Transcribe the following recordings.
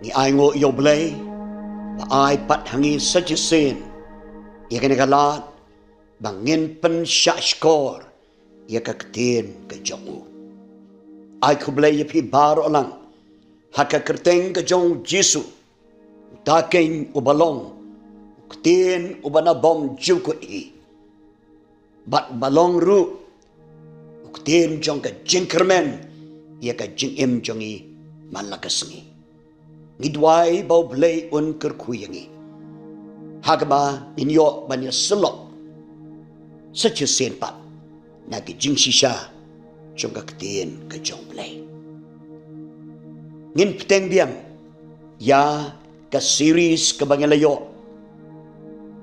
Ni ai ngo yo BLEI, ba ai pat hangi sajusin, ia kena kalat, bangin pen syak skor, ia kaktin ke jongu. Ai ku BLEI pi bar olang, haka kerteng ke jong Jesu, taking ubalong, kaktin ubana bom jukut hi. Bat balong ru, kaktin jong ke jingkermen, ia ke jingim jongi malakasngi. Ngidwai bau BLEI un kerkuyangi. Hagba inyo banya selok. Saja senpat. Nagi jing sisa. Jongga ketien ke jong BLEI. Ngin peteng biang. Ya ke series ke bangalayo.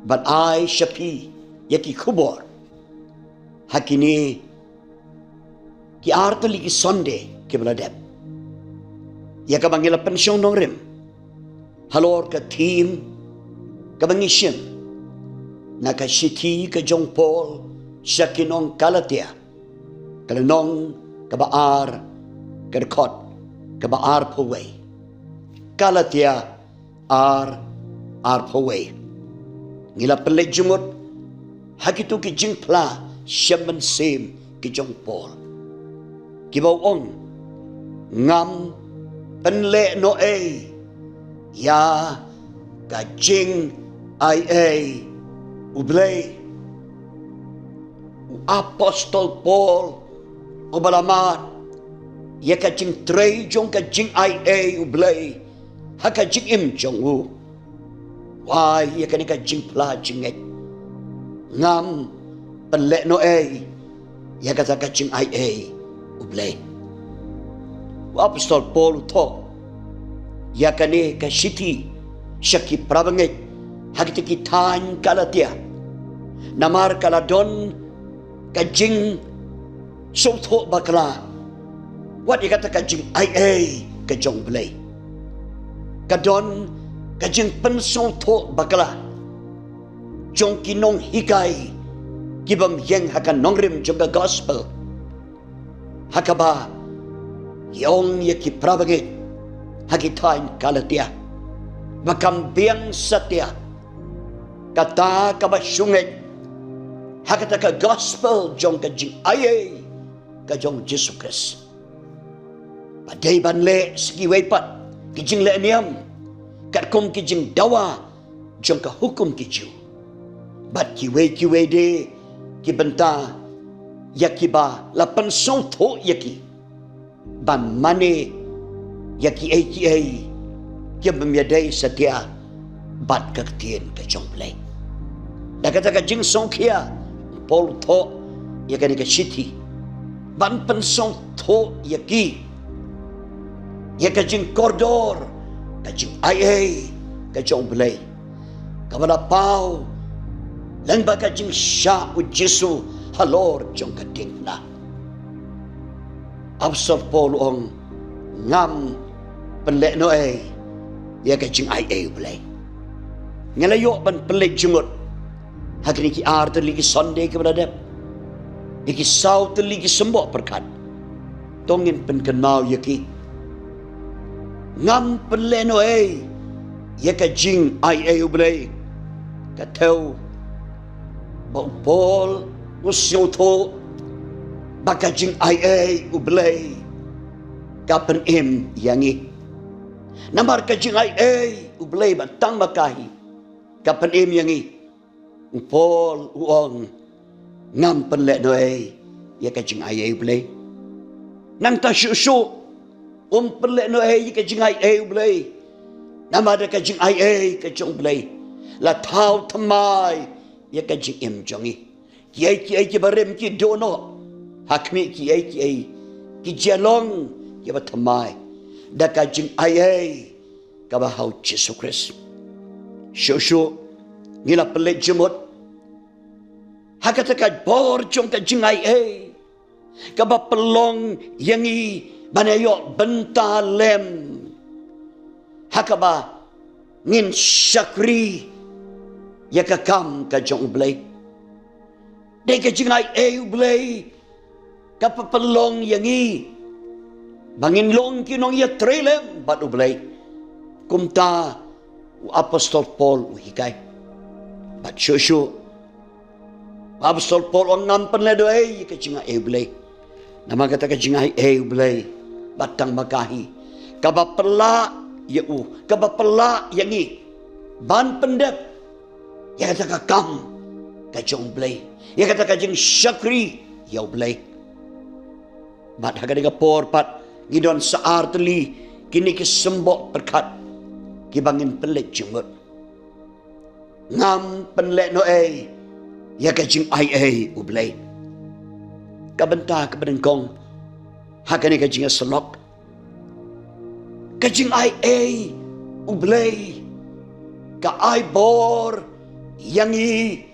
Ban ai syapi. Yaki kubor. Hakini. Ki arta ligi sonde ke beladep. Ya ke bangila pensiong nongrim. Halor ke team ke bangisyen na ka siti ke jong Paul syakinong Galatia kalenong ke baar ke dekot ke baar pawai Galatia ar pawai ngila pelej jumut hakitu ki jing pla syaman sim ke jong Paul ki bau ong ngam pynlehnohei ya ka JINGAIEI u BLEI u apostol Paul u balamat ya ka jing trei jong ka JINGAIEI u BLEI ha ka jing im jong u wai ya ka ni ka jing pla jinget ngam pynlehnohei ya ka JINGAIEI u BLEI u apostol Paul to ya kane ka siti syaki prabangit hagiti kitan Galatia namar kaladon ka jing sotho bakla wat ikata ka JINGAIEI ka jong BLEI kadon ka jing pensotho bakla jong kinong hikai kibam yang hakan nongrim jong ka gospel hakaba yong yaki prabangit hagitain Galatia makam biang satya kata kabasyungit hakata ka gospel jong ka JINGAIEI ka jong Jesus Christ padai banle segi wepat ki jing le niam kat kum ki jing dawa jong ka hukum ki ju bat ki we de ki benta yakiba lapan song tho yaki ban mane yaki kia memiadai setia bat kaktian ke jong BLEI. Dah kata ka jing song kia Paul tho yaki ke siti ban pen song tho yaki yaki jing koridor ka JINGAIEI ke jong BLEI. Kabala pau lang ba ka jing sya u Jesu halor jong ka dingna. Apostol Paul ong ngam pynlehnohei ya ka JINGAIEI u BLEI. Ngelayo ban pelej jumut hakini ki ar terligi sonde ke beradab. Iki sau terligi sembok perkat. Tongin penkenau yaki. Ngam pynlehnohei ya ka JINGAIEI u BLEI. Katau bau Paul usyo tho baka JINGAIEI u BLEI kapan im yangi namar ka JINGAIEI u BLEI batang makahi kapan im yangi Paul uong ngam pynlehnohei ya ka JINGAIEI u BLEI nang ta syusyu pynlehnohei ya ka JINGAIEI u BLEI namar ka JINGAIEI ka jong BLEI la tau thamai ya ka jing im jongi kiai ki barem ki dono hakmi kiai ki jalong ki bathamai da ka JINGAIEI ka bahau Jesus Christ syusyu ngila pelej jemut hakata ka bor jong ka JINGAIEI ka ba pelong yangi banayo bentalem hakaba ngin syakri ya ka kam ka jong BLEI de ka JINGAIEI u BLEI ka papelong yangi bangin long kinong ya trelem bat u BLEI kumta Apostol Paul uhikay. But syusyu, Apostol Paul ang ngam pynlehnohei ka JINGAIEI BLEI. Nama kata ka JINGAIEI BLEI batang makahi. Kabapela yau, kabapela yangi. Ban pendep. Ya kata ka kam ka jong BLEI. Ya kata ka jing syakri yau BLEI. Bat haga ka por pat ngidon saar teli kini kesembok perkat kibangin pelet jenggot. Ngam pynlehnohei ya ka JINGAIEI BLEI. Kabenta ka benengkong hakani ka jinga selok. Ka JINGAIEI BLEI ka ai bor yangi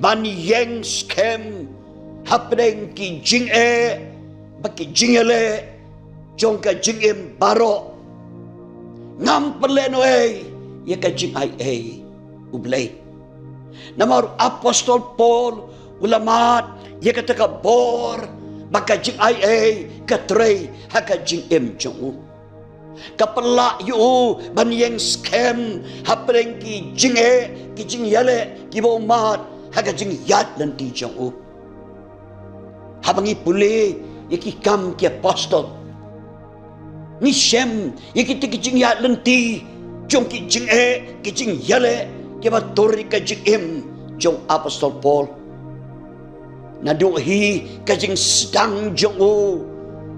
ban yang skem hapdeng ki JINGAIEI baki jingele jong ka jingim baro ngam pynlehnohei ya ka JINGAIEI BLEI. Namar Apostol Paul ulamat ya kata ka bor baka JINGAIEI katrei haka jingim jong kapela yu ban yang skem hapdeng ki JINGAIEI ki jingyale ki bomat haka jing yat nanti jong habangi pule yaki kam ki apostol ni shem yaki ti jing yat nanti jong ki JINGAIEI ki jing yale ki batori ka jing jong Apostol Paul naduhi ka jing sedang jong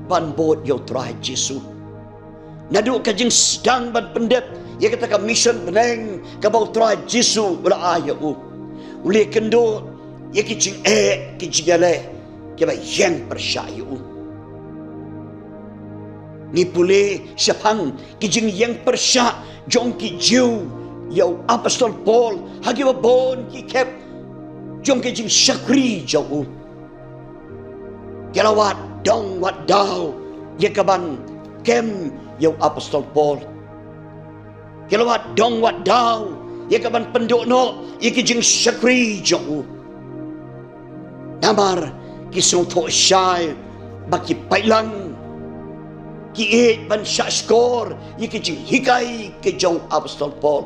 ban bot yo trai Jesu nadu ka jing sedang ban pendep ya kata ka mission beneng ka bau trai Jesu ula ayu uli kendo yaki JINGAIEI ki jingale ki ba yang persyayu ni pule syapang ki jing yang persya jong ki jiu yau Apostol Paul hagi bon ki kep jong ki jing syakri jau kelawat dong wat dau ye kaban kem yau Apostol Paul kelawat dong wat dau ye kaban pendokno ye ki jing syakri jau namar ki song tho syai baki pailang ki et ban syak skor ye ki jing hikai ke jong Apostol Paul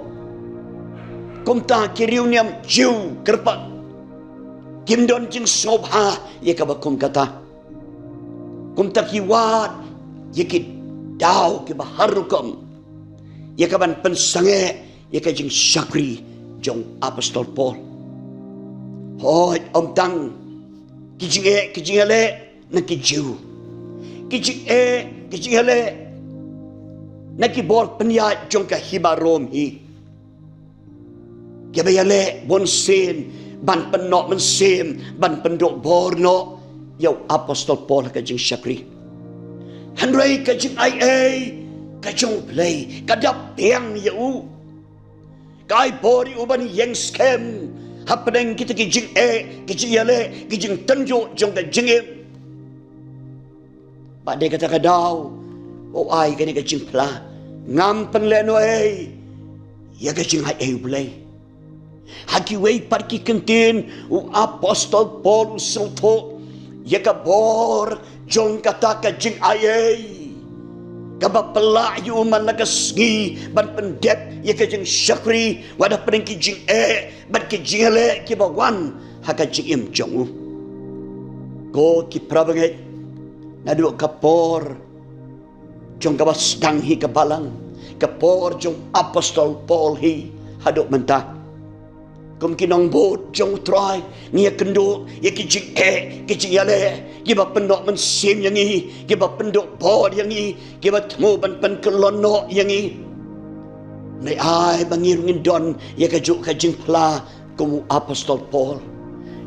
kumta kiriuniam jiu kerpat kimdon jing sobha ye ka bakum kata kumta kiwat ye ki dau ki baharukum ye ka ban pensange ye ka jing syakri jong Apostol Paul hoi om tang ki jingale na ki jiu ki jingale na ki bor penyat jong ka hibarom hi Kibayale bon sen ban penok mensem ban pendok borno yau Apostol Paul ka jing syakri hanrei ka JINGAIEI ka jong BLEI ka dap piang yau kai bori uban yang skem hapdeng kita ki JINGAIEI ki jingale ki jing tenjo jong ka jingim ba de kata ka dau o ai ka ni ka jing pla ngam pynlehnohei ya ka JINGAIEI BLEI haki wei parki kentin u Apostol Paul soto ya ka bor jong kata ka JINGAIEI ka bapela yu man nagasngi ban pendep ya ka jing syakri wada pring ki JINGAIEI ban ki jingale ki bawan haka jingim jong ko ki prabangai nadu ka por jong ka basdang hi ka balang ka por jong Apostol Paul hi hadok mentah kum kinong bot jong try ngia kendo ye ki JINGAIEI ki jingale ki ba pendok mensim yangi ki ba pendok bod yangi ki ba temu ban pen kelono yangi nei ai bangir ngindon ye ka juk ka jing pla kum Apostol Paul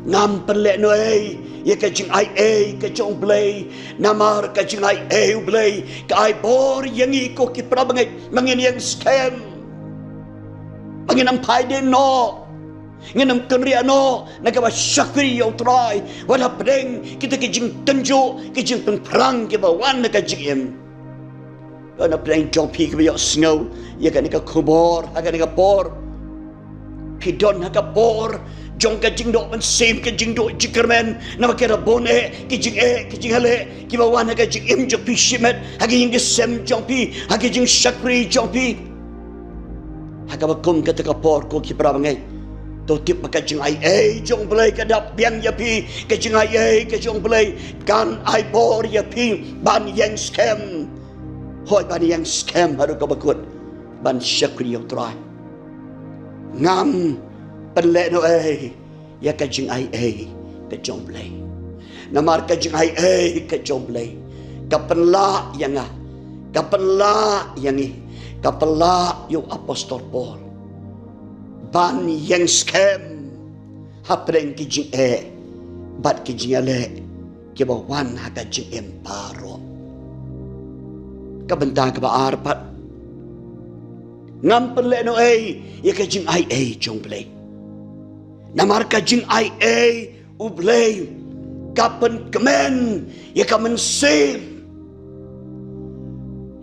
ngam pynlehnohei ye ka JINGAIEI ka jong BLEI namar ka JINGAIEI BLEI ka ai bor yangi ko ki prabangai mangin yang scam mangin ampai de no ngenam kenriano nagaba syakri yau try wala pedeng kita ke jing tenjo ke jing perang ke bawan ka jing ana pedeng jong pi ke yo snow ya kan ka kubor aga ka por pidon ka por jong ka jing do sim ke jing do jikermen nama kera bone ke jing hale ke bawan ka jing jong pi shimet aga jing sem jong pi aga jing syakri jong pi hakabakum katakapor ko kiprabangai. Totip maka JINGAIEI jong belai kadap biang yapi ke JINGAIEI ke jong belai kan ai bor yapi ban yang scam. Hoi ban yang scam baru kabakut ban syakri yang try. Ngam pynlehnohei ya ke JINGAIEI ke jong belai. Namar ke JINGAIEI ke jong belai. Kapenla yang kapela yang kapela yung apostol Paul. Ban yang scam hapreng ki JINGAIEI bat ki JINGAIEI ki bawan haka JINGAIEI paro kabenta ka baarpat ngam pynlehnohei ya ka JINGAIEI jong belai namar ka JINGAIEI u belai kapen kemen ya ka mensem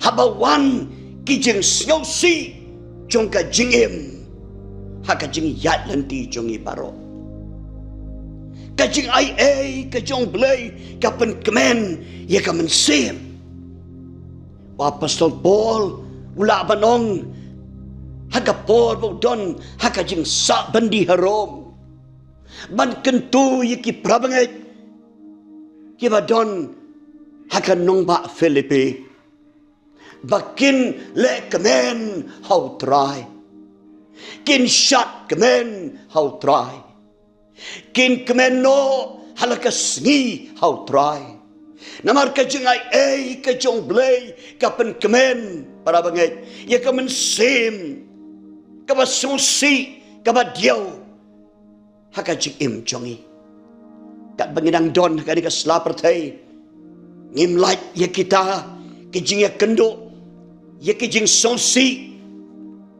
habawan ki jing snyosi jong ka JINGAIEI haka jing yat lanti jong iparo. Ka JINGAIEI ka jong belai kapen kemen ya ka mensem. Wa apostol Paul ula banong haka Paul bodon haka jing sa bandi harom. Ban kentu yiki prabanget ki badon haka nongba Filipi. Bakin le kemen how try. Kin syat kemen how try. Kin kemen no halakas ngi how try. Namar ka JINGAIEI ka jong belai kapen kemen para banget. Ya ka mensem ka basusi ka badiau haka JINGAIEI jongi. Kat banginang don haka ni ka slapertai. Ngimlait ya kita ke jing ya kendo ya ke jing sonsi.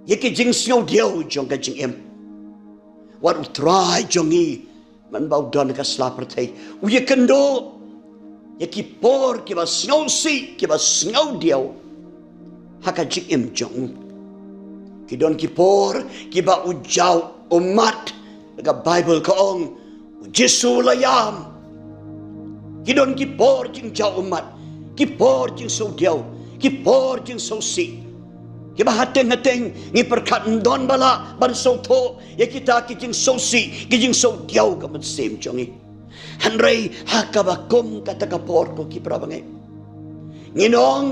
Yaki jing snow diau jong ka JINGAIEI. Wat utrai jongi man bau don ka slapertai. Uye kendo yaki por ki ba snow si ki ba snow diau. Haka JINGAIEI jong. Ki don ki por ki ba ujau umat ka Bible ka ong Jesu layam. Ki don ki por jing jau umat. Ki por jing so diau. Ki por jing so si. Kiba hateng-hateng ngi perkat don bala ban so to ya kita kijing so si kijing so diau ka mensem jongi hanrei hakabakum kata kapor ko ki prabangai nginong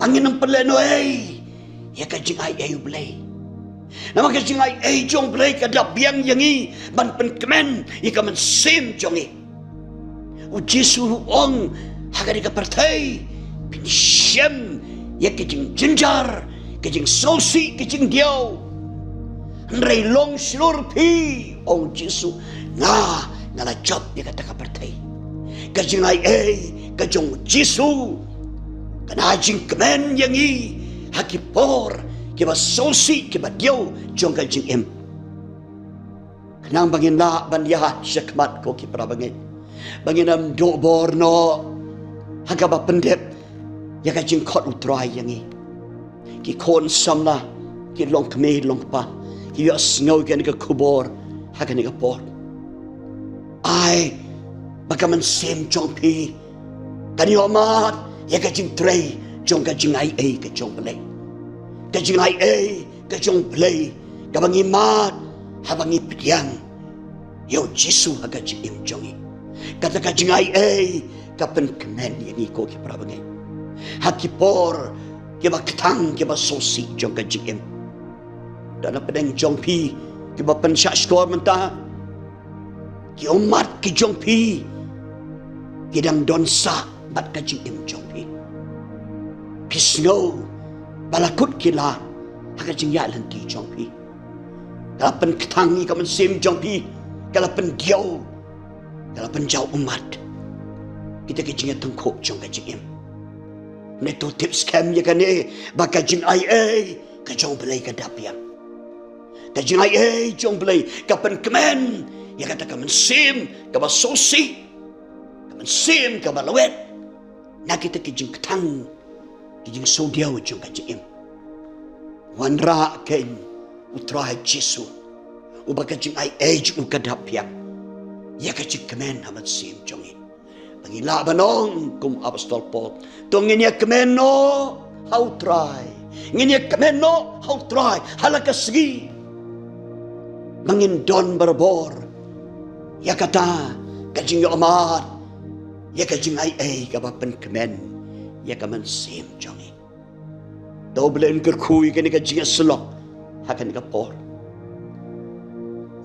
panginang pynlehnohei ya ka JINGAIEI belai nama ka JINGAIEI jong belai kadap biang yangi ban penkemen ya ka mensem jongi u Jesu ong hagari ka partai pinishem ya kijing jinjar, kijing sosi, kijing diau. Nrei long silur pi ong Jesu ngala job ya kata kapartai. Ka JINGAIEI ka jong Jesu kana jing kemen yangi hakipor kiba sosi kiba diau jong ka JINGAIEI. Kanang bangin la bandiah syakmat ko ki prabangit. Banginam do borno hagaba pendep ya ka jing khot utrai yangi ki kon samla ki long kme long pa ki ya snow kan ka kubor ha kan ka por ai bagaman sem jong pi kan yo mat ya ka jing trai jong ka JINGAIEI ka jong belai ka JINGAIEI ka jong belai ka bangi mat ha bangi piang yo Jesu ha ka jing jongi kata ka JINGAIEI ka pen kemen yangi ko ki prabangai hakipor kiba ketang kiba sosi jong ka JINGAIEI dan pedeng jong pi kiba pensyak skor mentah ki umat ki jong pi kidang donsa bat ka JINGAIEI jong pi kisno balakut kila haka JINGAIEI lanti jong pi kalapan ketang ni ka mensem jong pi kalapan diau kalapan jau umat kita ke JINGAIEI tengkok jong ka JINGAIEI neto tips scam ya kan baka JINGAIEI ka jong belai ka dapiang ka JINGAIEI jong belai ka pen kemen ya kata ka mensem ka basosi ka mensem ka balawet na kita ki jing ketang ki jing so diau jong ka JINGAIEI wanra ken utra Jesu ubaka JINGAIEI jong ka dapiang ya ka jing kemen hamat sim jongi pangila banong kum apostol Paul tongin ya kemeno how try Nginya kameno how try halakasgi. Mangindon barabor. Ya kata kajing yo amat. Ya kajing ai kapapan kamen. Ya kaman sim jongi. Doblen kerkui kani kajing selok. Hakan kapor.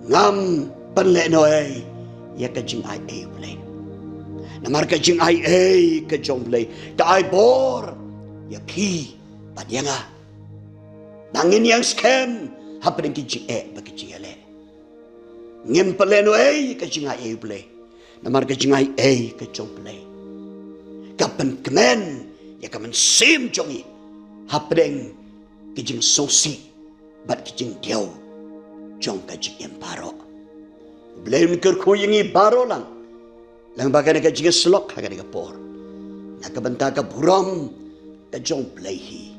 Ngam pynlehnohei. Ya kajing ai blei. Namar kajing ai kajong blei. Ta ai bor. Ya pi. Padiyanga. Nangin yang scam. Hapan kajing bagi kajing ele. Ngam pynlehnohei kajing ai blei. Namar kajing ai kajong blei. Kapan kemen. Ya kaman sim jongi. Hapan kajing sosi. Bat kajing diaw. Jong kajing emparo. Blame kerkuyingi baro lang. Lang baga na kajing slok haga ni kapor. Nakabanta ka buram kajong BLEI.